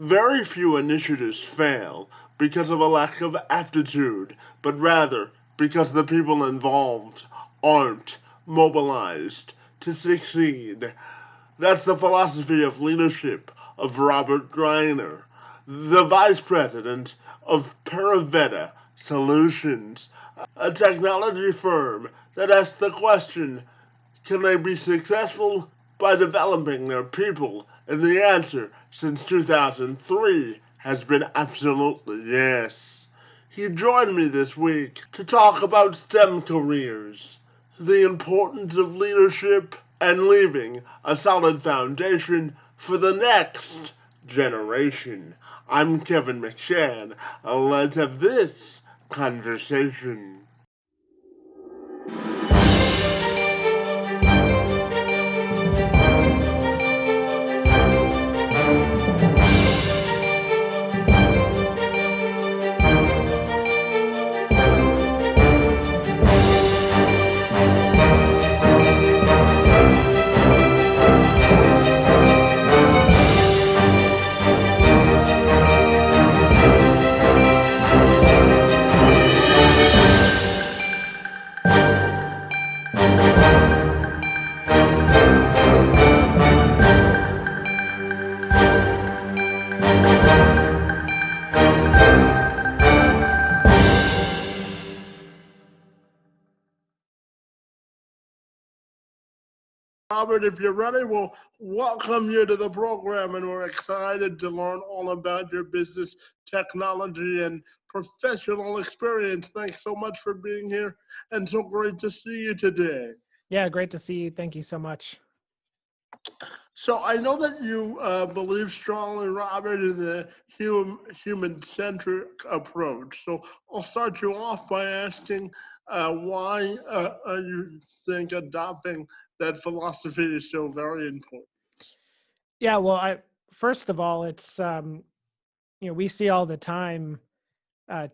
Very few initiatives fail because of a lack of aptitude, but rather because the people involved aren't mobilized to succeed. That's the philosophy of leadership of Robert Greiner, the vice president of Pariveda Solutions, a technology firm that asks the question, can they be successful by developing their people? And the answer since 2003 has been absolutely yes. He joined me this week to talk about STEM careers, the importance of leadership, and leaving a solid foundation for the next generation. I'm Kevin McShann. Let's have this conversation. Robert, if you're ready, we'll welcome you to the program, and we're excited to learn all about your business, technology, and professional experience. Thanks so much for being here, and so great to see you today. Yeah, great to see you. Thank you so much. So I know that you believe strongly, Robert, in the human-centric approach. So I'll start you off by asking why you think adopting that philosophy is so very important. Yeah, well, first of all, it's we see all the time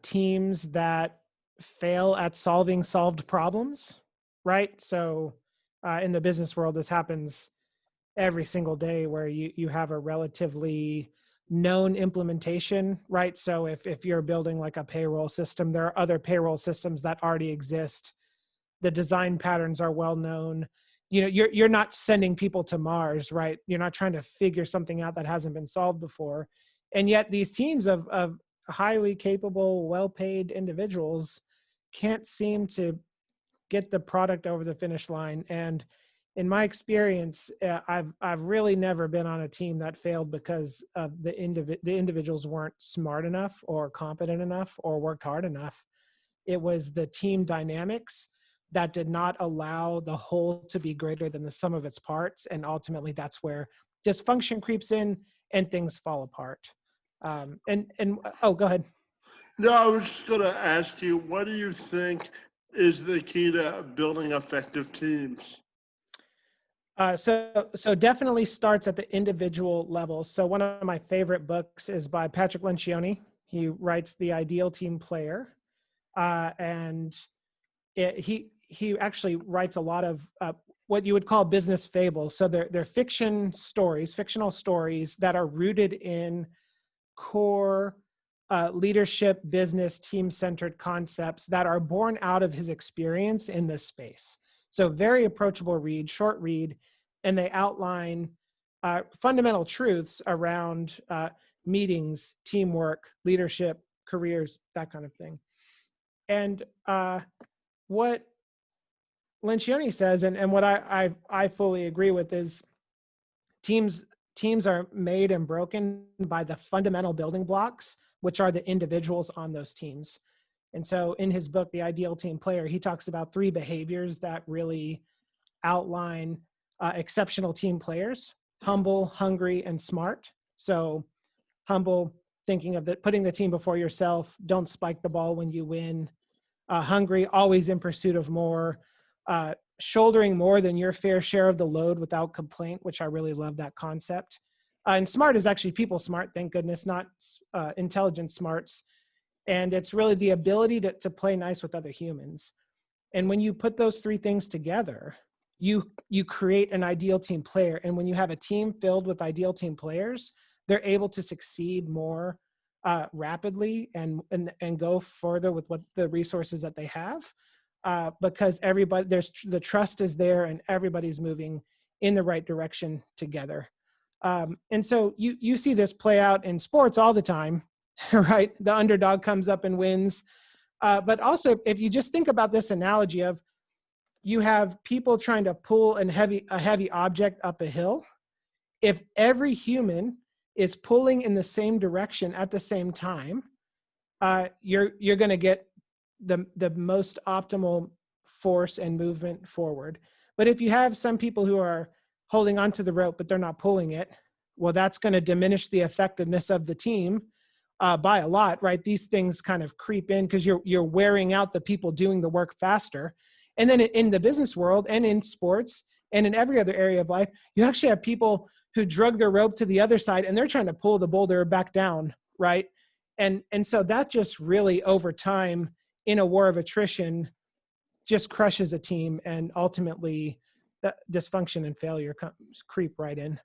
teams that fail at solving solved problems, right? So in the business world, this happens every single day where you have a relatively known implementation, right? So if you're building like a payroll system, there are other payroll systems that already exist. The design patterns are well known. You're not sending people to Mars, right? You're not trying to figure something out that hasn't been solved before. And yet these teams of highly capable, well-paid individuals can't seem to get the product over the finish line. And in my experience, I've really never been on a team that failed because of the individuals weren't smart enough or competent enough or worked hard enough. It was the team dynamics that did not allow the whole to be greater than the sum of its parts. And ultimately, that's where dysfunction creeps in and things fall apart. Go ahead. No, I was just going to ask you, what do you think is the key to building effective teams? So definitely starts at the individual level. So one of my favorite books is by Patrick Lencioni. He writes The Ideal Team Player, and he actually writes a lot of what you would call business fables. So they're fictional stories that are rooted in core leadership, business, team-centered concepts that are born out of his experience in this space. So very approachable read, short read, and they outline fundamental truths around meetings, teamwork, leadership, careers, that kind of thing. And what Lencioni says, and what I fully agree with, is teams are made and broken by the fundamental building blocks, which are the individuals on those teams. And so in his book, The Ideal Team Player, he talks about 3 behaviors that really outline exceptional team players: humble, hungry, and smart. So humble, thinking of putting the team before yourself, don't spike the ball when you win. Hungry, always in pursuit of more. Shouldering more than your fair share of the load without complaint, which I really love that concept. And smart is actually people smart, thank goodness, not intelligence smarts. And it's really the ability to play nice with other humans. And when you put those 3 things together, you create an ideal team player. And when you have a team filled with ideal team players, they're able to succeed more rapidly and go further with what the resources that they have, because everybody, the trust is there and everybody's moving in the right direction together. And so you see this play out in sports all the time, right? The underdog comes up and wins. But also, if you just think about this analogy of, you have people trying to pull a heavy object up a hill. If every human is pulling in the same direction at the same time, you're going to get the most optimal force and movement forward. But if you have some people who are holding onto the rope but they're not pulling it, well, that's going to diminish the effectiveness of the team by a lot, right? These things kind of creep in because you're wearing out the people doing the work faster. And then in the business world and in sports and in every other area of life, you actually have people who drug their rope to the other side and they're trying to pull the boulder back down, right? And so that just really, over time, in a war of attrition, just crushes a team, and ultimately that dysfunction and failure creep right in.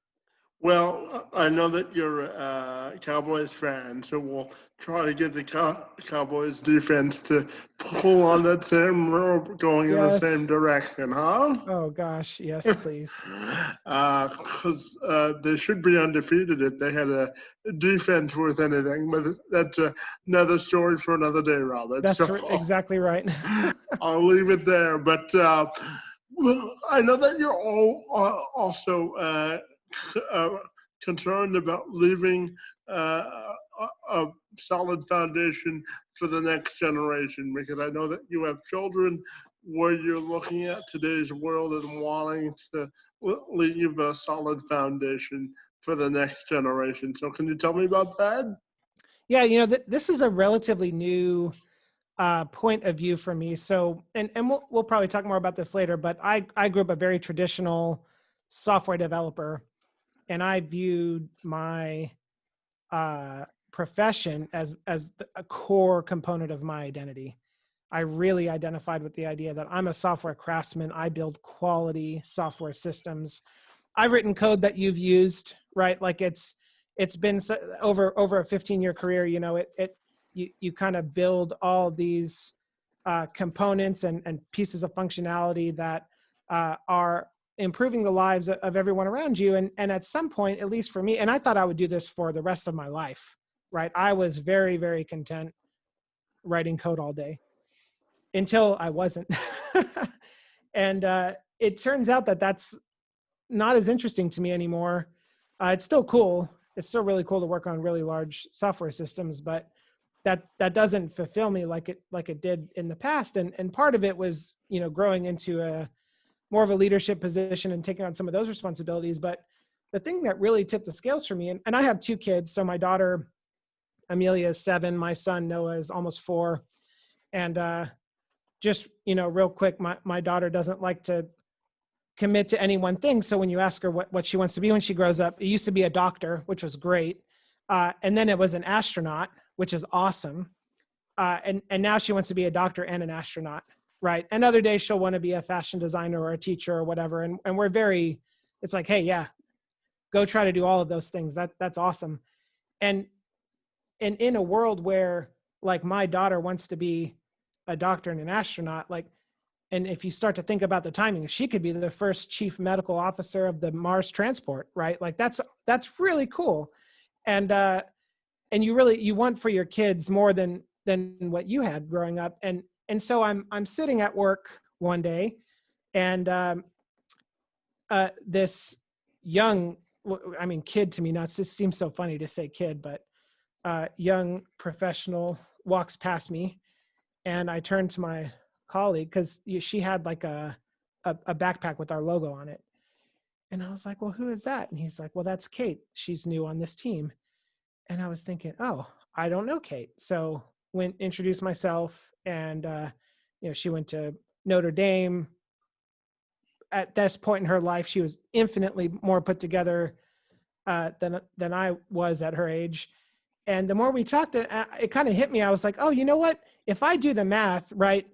Well, I know that you're a Cowboys fan, so we'll try to get the Cowboys defense to pull on that same rope going in the Yes. same direction, huh? Oh gosh, yes, please. Because they should be undefeated if they had a defense worth anything, but that's another story for another day, Robert. That's So exactly right. I'll leave it there. But well, I know that you're all also concerned about leaving a solid foundation for the next generation, because I know that you have children where you're looking at today's world and wanting to leave a solid foundation for the next generation. So can you tell me about that? Yeah, this is a relatively new point of view for me. So, and we'll probably talk more about this later, but I grew up a very traditional software developer, and I viewed my profession as a core component of my identity. I really identified with the idea that I'm a software craftsman. I build quality software systems. I've written code that you've used, right? Like it's been over a 15-year career. You kind of build all these components and pieces of functionality that are improving the lives of everyone around you. And at some point, at least for me, and I thought I would do this for the rest of my life, right? I was very, very content writing code all day until I wasn't. And it turns out that that's not as interesting to me anymore. It's still cool. It's still really cool to work on really large software systems, but that doesn't fulfill me like it did in the past. And part of it was, growing into a more of a leadership position and taking on some of those responsibilities. But the thing that really tipped the scales for me, and I have 2 kids. So my daughter, Amelia, is 7. My son, Noah, is almost 4. And just, real quick, my daughter doesn't like to commit to any one thing. So when you ask her what she wants to be when she grows up, it used to be a doctor, which was great. And then it was an astronaut, which is awesome. And now she wants to be a doctor and an astronaut, right? And other days she'll want to be a fashion designer or a teacher or whatever. And we're it's like, hey, yeah, go try to do all of those things. That's awesome. And in a world where, like, my daughter wants to be a doctor and an astronaut, like, and if you start to think about the timing, she could be the first chief medical officer of the Mars transport, right? Like that's really cool. And you want for your kids more than what you had growing up. And so I'm sitting at work one day, and this young, kid to me, now it just seems so funny to say kid, but young professional walks past me, and I turn to my colleague because she had like a backpack with our logo on it. And I was like, well, who is that? And he's like, well, that's Kate. She's new on this team. And I was thinking, oh, I don't know Kate. So introduced myself, and she went to Notre Dame. At this point in her life, she was infinitely more put together than I was at her age. And the more we talked, it kind of hit me. I was like, oh, you know what? If I do the math right,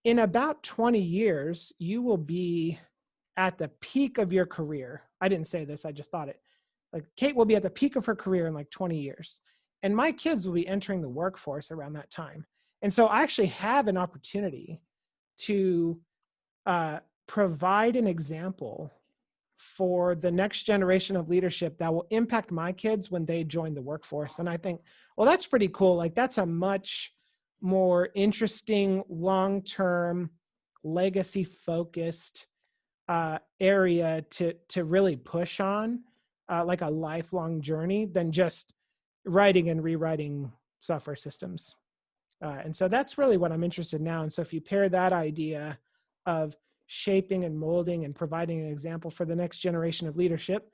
in about 20 years, you will be at the peak of your career. I didn't say this, I just thought it. like Kate will be at the peak of her career in like 20 years. And my kids will be entering the workforce around that time. And so I actually have an opportunity to provide an example for the next generation of leadership that will impact my kids when they join the workforce. And I think, well, that's pretty cool. Like that's a much more interesting, long-term, legacy-focused area to really push on, like a lifelong journey than just writing and rewriting software systems. And so that's really what I'm interested in now. And so if you pair that idea of shaping and molding and providing an example for the next generation of leadership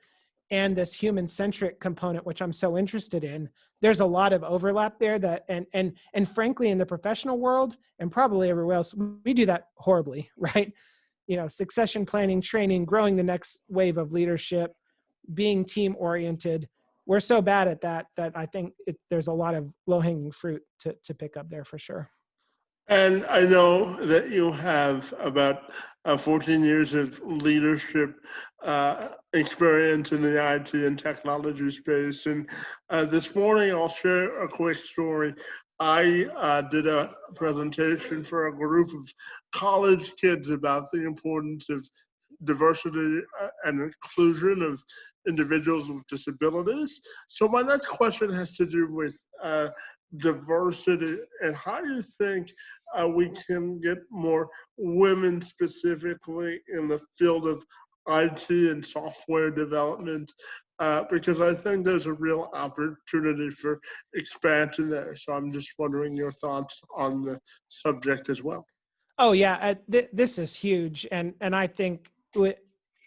and this human-centric component, which I'm so interested in, there's a lot of overlap there that, and frankly, in the professional world and probably everywhere else, we do that horribly, right? You know, succession planning, training, growing the next wave of leadership, being team-oriented. We're so bad at that I think there's a lot of low-hanging fruit to pick up there for sure. And I know that you have about 14 years of leadership experience in the IT and technology space. And this morning, I'll share a quick story. I did a presentation for a group of college kids about the importance of diversity and inclusion of individuals with disabilities. So my next question has to do with diversity, and how do you think we can get more women specifically in the field of IT and software development? Because I think there's a real opportunity for expansion there. So I'm just wondering your thoughts on the subject as well. Oh yeah, this is huge, and I think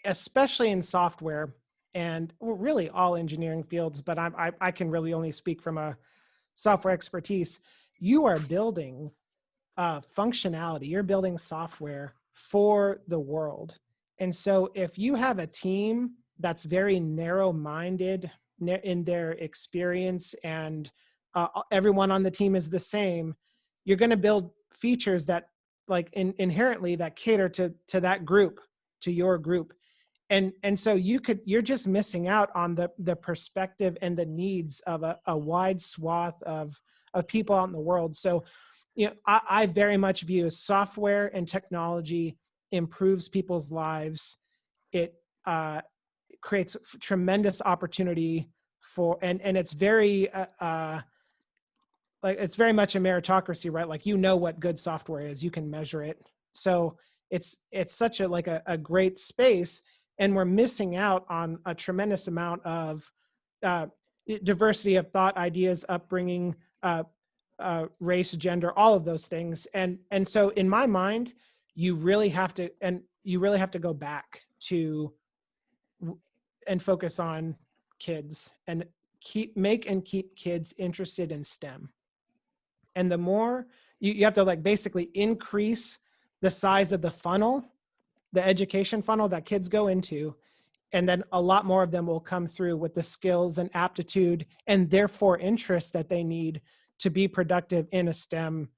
especially in software and really all engineering fields, but I can really only speak from a software expertise. You are building functionality. You're building software for the world, and so if you have a team that's very narrow-minded in their experience, and everyone on the team is the same, you're going to build features that like inherently that cater to that group, to your group. And so you're just missing out on the perspective and the needs of a wide swath of people out in the world. So, you know, I very much view software and technology improves people's lives. It creates tremendous opportunity for, and it's very, like it's very much a meritocracy, right? Like, you know what good software is, you can measure it. So it's such a great space, and we're missing out on a tremendous amount of diversity of thought, ideas, upbringing, race, gender, all of those things. And so in my mind, you really have to go back to and focus on kids and make and keep kids interested in STEM. And the more you have to like basically increase the size of the funnel, the education funnel that kids go into, and then a lot more of them will come through with the skills and aptitude and therefore interest that they need to be productive in a STEM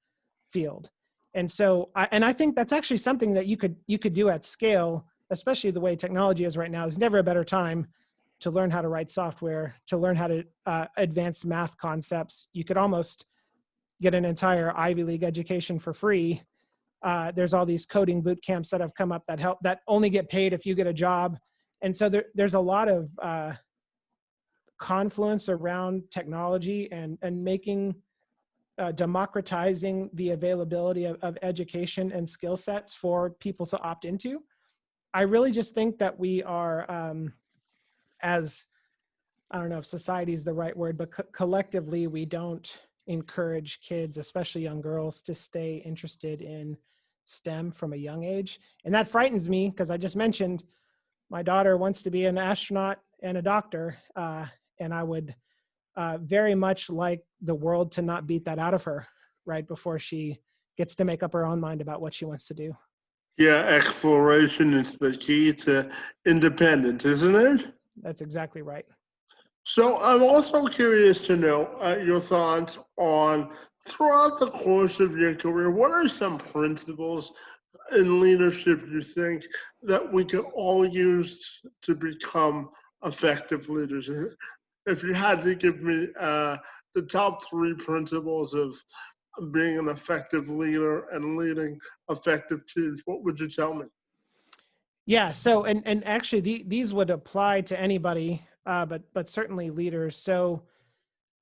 field. And so, I think that's actually something that you could do at scale, especially the way technology is right now. There's never a better time to learn how to write software, to learn how to advance math concepts. You could almost get an entire Ivy League education for free. There's all these coding boot camps that have come up that only get paid if you get a job. And so there's a lot of confluence around technology and making, democratizing the availability of education and skill sets for people to opt into. I really just think that we are, as, I don't know if society is the right word, but collectively, we don't encourage kids, especially young girls, to stay interested in STEM from a young age. And that frightens me because I just mentioned my daughter wants to be an astronaut and a doctor. And I would very much like the world to not beat that out of her right before she gets to make up her own mind about what she wants to do. Yeah, exploration is the key to independence, isn't it? That's exactly right. So I'm also curious to know your thoughts on, throughout the course of your career, what are some principles in leadership you think that we can all use to become effective leaders. If you had to give me the top three principles of being an effective leader and leading effective teams, what would you tell me? Yeah. So, and actually, these would apply to anybody, but certainly leaders. So,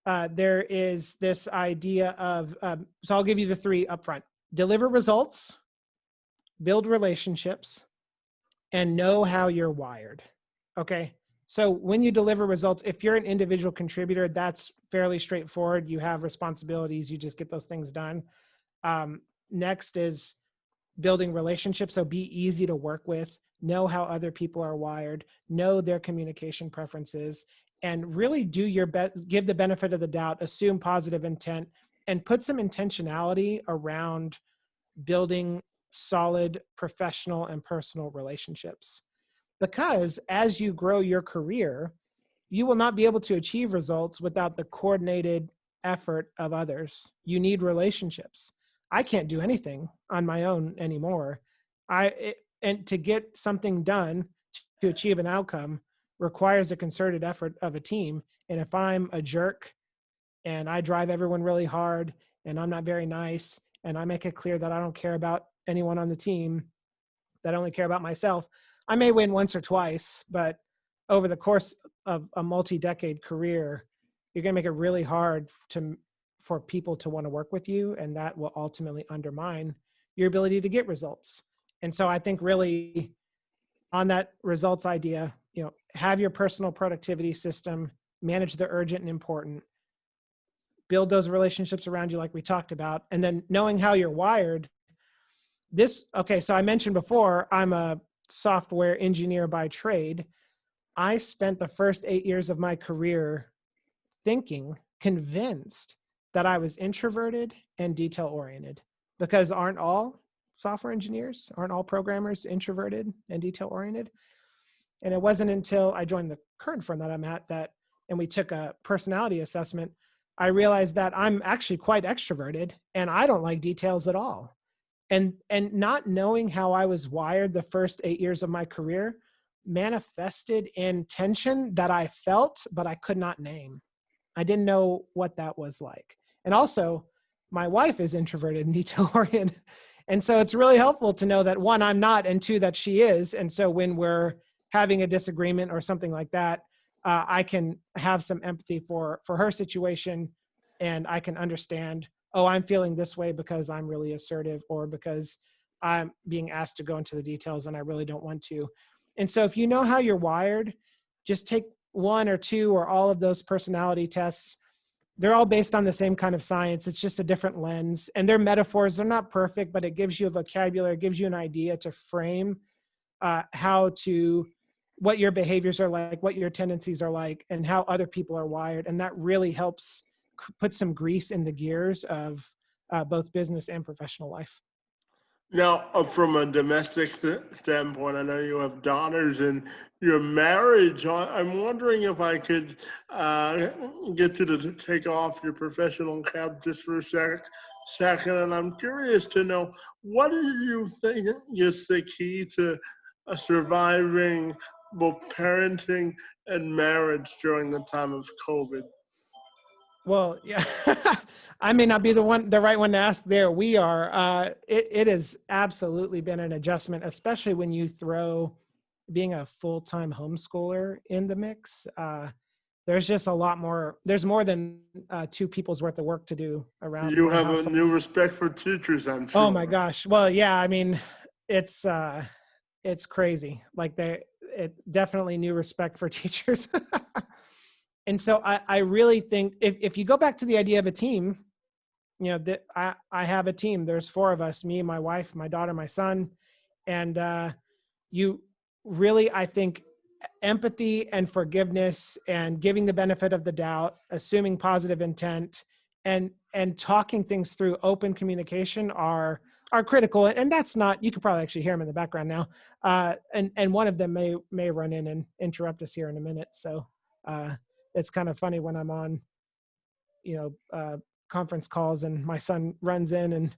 there is this idea of. So, I'll give you the three up front: deliver results, build relationships, and know how you're wired. Okay. So, when you deliver results, if you're an individual contributor, that's fairly straightforward. You have responsibilities. You just get those things done. Next is building relationships. So be easy to work with, know how other people are wired, know their communication preferences, and really do your best, give the benefit of the doubt, assume positive intent, and put some intentionality around building solid professional and personal relationships. Because as you grow your career, you will not be able to achieve results without the coordinated effort of others. You need relationships. I can't do anything on my own anymore. And to get something done to achieve an outcome requires a concerted effort of a team. And if I'm a jerk and I drive everyone really hard and I'm not very nice and I make it clear that I don't care about anyone on the team, that I only care about myself, I may win once or twice, but over the course of a multi-decade career, you're going to make it really hard for people to want to work with you, and that will ultimately undermine your ability to get results. And so I think really on that results idea, have your personal productivity system, manage the urgent and important, build those relationships around you like we talked about, and then knowing how you're wired. So I mentioned before, I'm a software engineer by trade. I spent the first 8 years of my career convinced that I was introverted and detail oriented, because aren't all software engineers, aren't all programmers introverted and detail oriented? And it wasn't until I joined the current firm that I'm at and we took a personality assessment, I realized that I'm actually quite extroverted and I don't like details at all. And not knowing how I was wired the first 8 years of my career manifested in tension that I felt, but I could not name. I didn't know what that was like. And also, my wife is introverted and detail oriented. And so it's really helpful to know that one, I'm not, and two, that she is. And so when we're having a disagreement or something like that, I can have some empathy for her situation, and I can understand, oh, I'm feeling this way because I'm really assertive or because I'm being asked to go into the details and I really don't want to. And so if you know how you're wired, just take one or two or all of those personality tests. They're all based on the same kind of science. It's just a different lens. And they're metaphors. They're not perfect, but it gives you a vocabulary, it gives you an idea to frame what your behaviors are like, what your tendencies are like, and how other people are wired. And that really helps put some grease in the gears of both business and professional life. Now, from a domestic standpoint, I know you have daughters and you're married. So I'm wondering if I could get you to take off your professional cap just for a second. And I'm curious to know, what do you think is the key to surviving both parenting and marriage during the time of COVID? Well, yeah, I may not be the right one to ask there. We are. It has absolutely been an adjustment, especially when you throw being a full-time homeschooler in the mix. There's just a lot more. There's more than two people's worth of work to do around You one have a household. new respect for teachers, I'm Oh my sure. gosh. Well, yeah. I mean, it's crazy. Like it definitely new respect for teachers. And so I really think if you go back to the idea of a team, that I have a team. There's four of us: me, my wife, my daughter, my son, and you really, I think, empathy and forgiveness and giving the benefit of the doubt, assuming positive intent, and talking things through, open communication are critical. And that's not, you could probably actually hear them in the background now. And one of them may run in and interrupt us here in a minute. So it's kind of funny when I'm on, conference calls and my son runs in and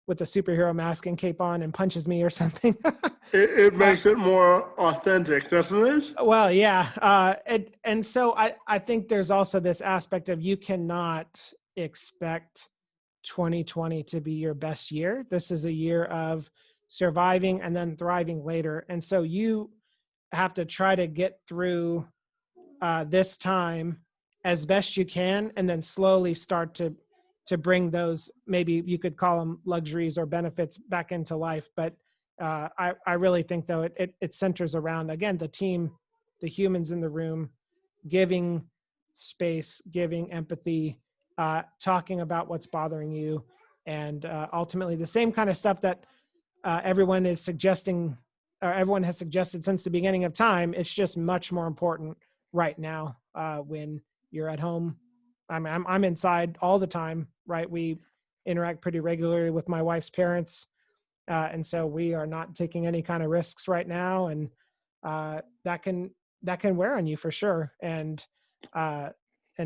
with a superhero mask and cape on and punches me or something. It makes it more authentic, doesn't it? Well, yeah. And so I think there's also this aspect of you cannot expect 2020 to be your best year. This is a year of surviving and then thriving later. And so you have to try to get through this time as best you can, and then slowly start to bring those, maybe you could call them luxuries or benefits, back into life. But I really think though it centers around, again, the team, the humans in the room, giving space, giving empathy, talking about what's bothering you, and ultimately the same kind of stuff that everyone is suggesting, or everyone has suggested since the beginning of time. It's just much more important right now when you're at home. I'm inside all the time, right? We interact pretty regularly with my wife's parents, and so we are not taking any kind of risks right now, and that can wear on you for sure. And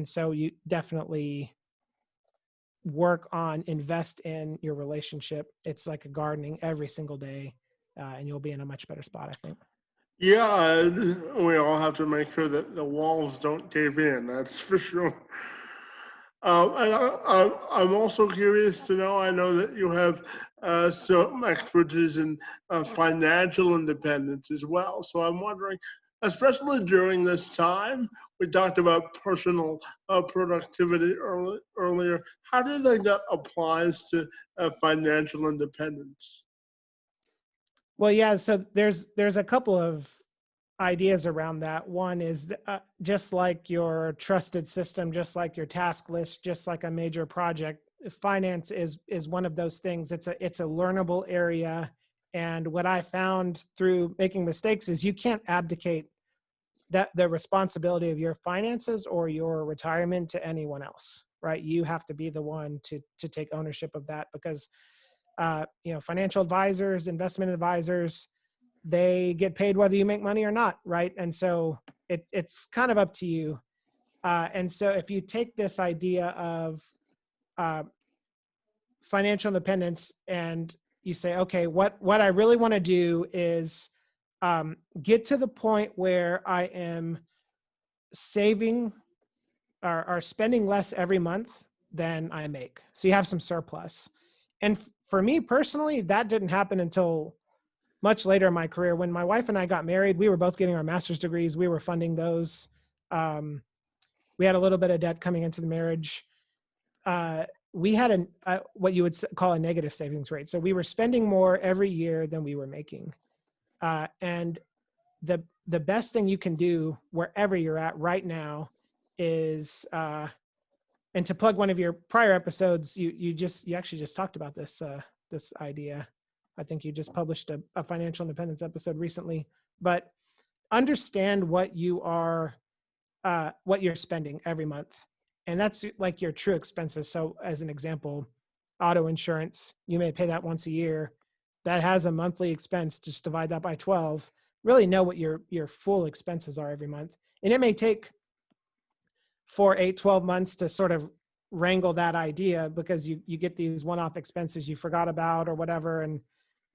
so you definitely work on, invest in your relationship. It's like a gardening every single day, and you'll be in a much better spot, I think. Yeah, we all have to make sure that the walls don't cave in, that's for sure. I'm also curious to know, I know that you have some expertise in financial independence as well. So I'm wondering, especially during this time, we talked about personal productivity earlier. How do you think that applies to financial independence? Well, yeah. So there's a couple of ideas around that. One is just like your trusted system, just like your task list, just like a major project. Finance is one of those things. It's a learnable area, and what I found through making mistakes is you can't abdicate that the responsibility of your finances or your retirement to anyone else, right? You have to be the one to take ownership of that, because financial advisors, investment advisors, they get paid whether you make money or not, right? And so it's kind of up to you. And so if you take this idea of uh, financial independence and you say, okay, what I really want to do is get to the point where I am saving or spending less every month than I make. So you have some surplus. And for me personally, that didn't happen until much later in my career. When my wife and I got married, we were both getting our master's degrees. We were funding those. We had a little bit of debt coming into the marriage. We had what you would call a negative savings rate. So we were spending more every year than we were making. And the best thing you can do wherever you're at right now is, and to plug one of your prior episodes, you actually just talked about this idea. I think you just published a financial independence episode recently. But understand what you're spending every month, and that's like your true expenses. So as an example, auto insurance, you may pay that once a year. That has a monthly expense. Just divide that by 12. Really know what your full expenses are every month, and it may take 4, 8, 12 months to sort of wrangle that idea, because you get these one-off expenses you forgot about or whatever,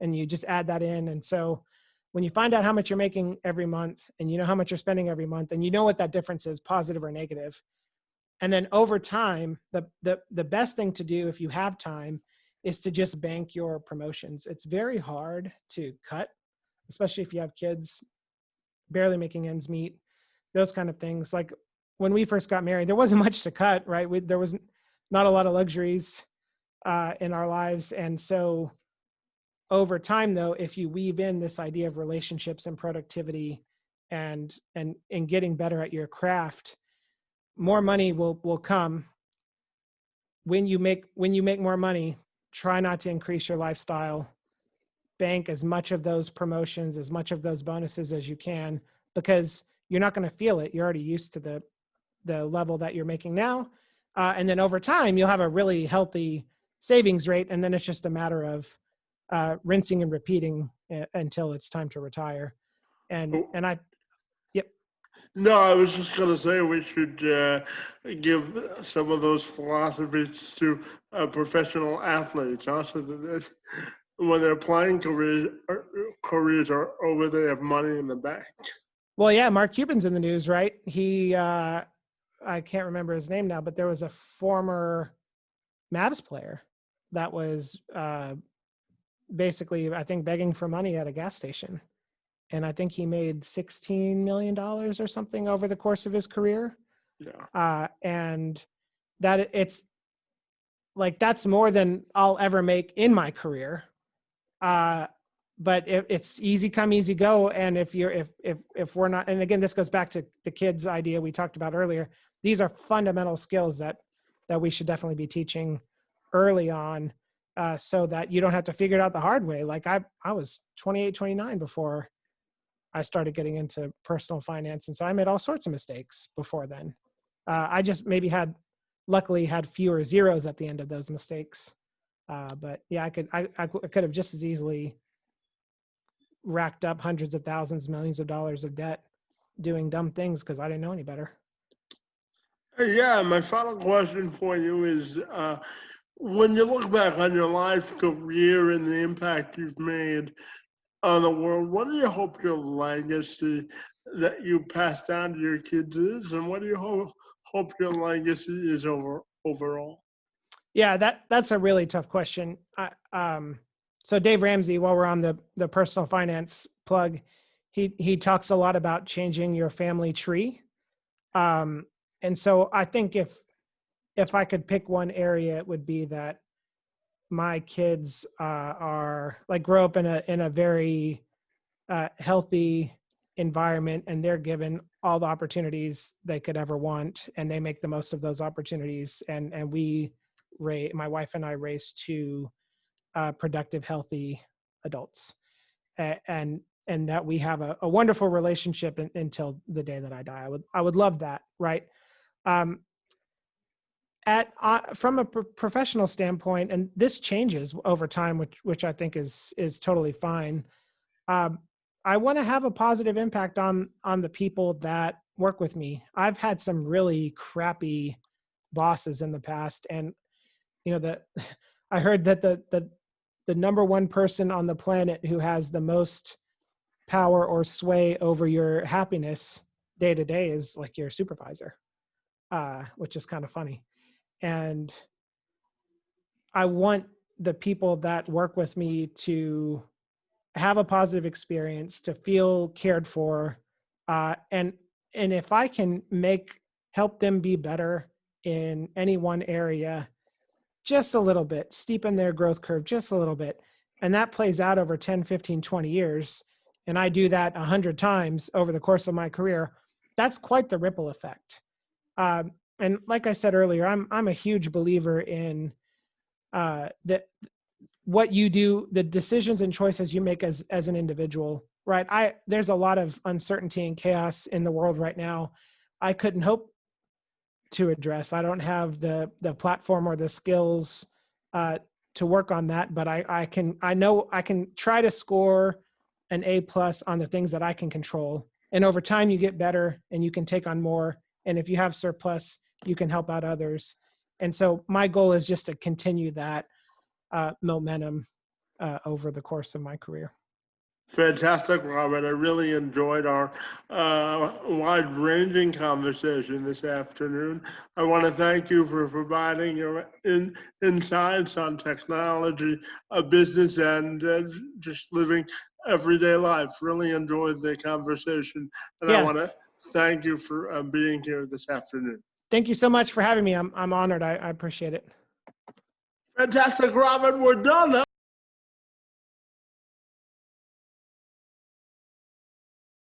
and you just add that in. And so when you find out how much you're making every month, and you know how much you're spending every month, and you know what that difference is, positive or negative, and then over time, the best thing to do if you have time is to just bank your promotions. It's very hard to cut, especially if you have kids, barely making ends meet, those kind of things. Like when we first got married, there wasn't much to cut, right? There was not a lot of luxuries in our lives. And so over time, though, if you weave in this idea of relationships and productivity and getting better at your craft, more money will come. When you make more money, try not to increase your lifestyle. Bank as much of those promotions, as much of those bonuses as you can, because you're not going to feel it. You're already used to the level that you're making now. And then over time, you'll have a really healthy savings rate. And then it's just a matter of rinsing and repeating until it's time to retire. And Oh, I, yep. No, I was just going to say we should give some of those philosophies to professional athletes, huh? So that when their playing careers are over, they have money in the bank. Well, yeah, Mark Cuban's in the news, right? He, I can't remember his name now, but there was a former Mavs player that was basically, I think, begging for money at a gas station. And I think he made $16 million or something over the course of his career. Yeah. And that it's like, that's more than I'll ever make in my career. But it's easy come, easy go. And if we're not, and again, this goes back to the kids idea we talked about earlier. These are fundamental skills that we should definitely be teaching early on, so that you don't have to figure it out the hard way. Like I was 28, 29 before I started getting into personal finance. And so I made all sorts of mistakes before then. I just maybe luckily had fewer zeros at the end of those mistakes. But yeah, I could have just as easily racked up hundreds of thousands, millions of dollars of debt doing dumb things because I didn't know any better. Yeah, my final question for you is, when you look back on your life, career, and the impact you've made on the world, what do you hope your legacy that you pass down to your kids is, and what do you hope your legacy is overall? Yeah, that's a really tough question. So Dave Ramsey, while we're on the personal finance plug, he talks a lot about changing your family tree. And so I think if I could pick one area, it would be that my kids are like grow up in a very healthy environment, and they're given all the opportunities they could ever want, and they make the most of those opportunities. And my wife and I raise two productive, healthy adults, and that we have a wonderful relationship until the day that I die. I would love that, right? Um, from a professional standpoint, and this changes over time, which I think is totally fine. I want to have a positive impact on the people that work with me. I've had some really crappy bosses in the past, and I heard that the number one person on the planet who has the most power or sway over your happiness day to day is like your supervisor, which is kind of funny. And I want the people that work with me to have a positive experience, to feel cared for, and if I can help them be better in any one area, just a little bit, steepen their growth curve just a little bit, and that plays out over 10, 15, 20 years, and I do that 100 times over the course of my career, that's quite the ripple effect. And like I said earlier, I'm a huge believer in that what you do, the decisions and choices you make as an individual, right? There's a lot of uncertainty and chaos in the world right now. I couldn't hope to address. I don't have the platform or the skills to work on that, but I know I can try to score an A+ on the things that I can control. And over time you get better and you can take on more. And if you have surplus, you can help out others. And so my goal is just to continue that momentum over the course of my career. Fantastic, Robert. I really enjoyed our wide-ranging conversation this afternoon. I want to thank you for providing your insights on technology, business, and just living everyday life. Really enjoyed the conversation, and I Yeah. want to thank you for being here this afternoon. Thank you so much for having me. I'm honored. I appreciate it. Fantastic, Robert. We're done.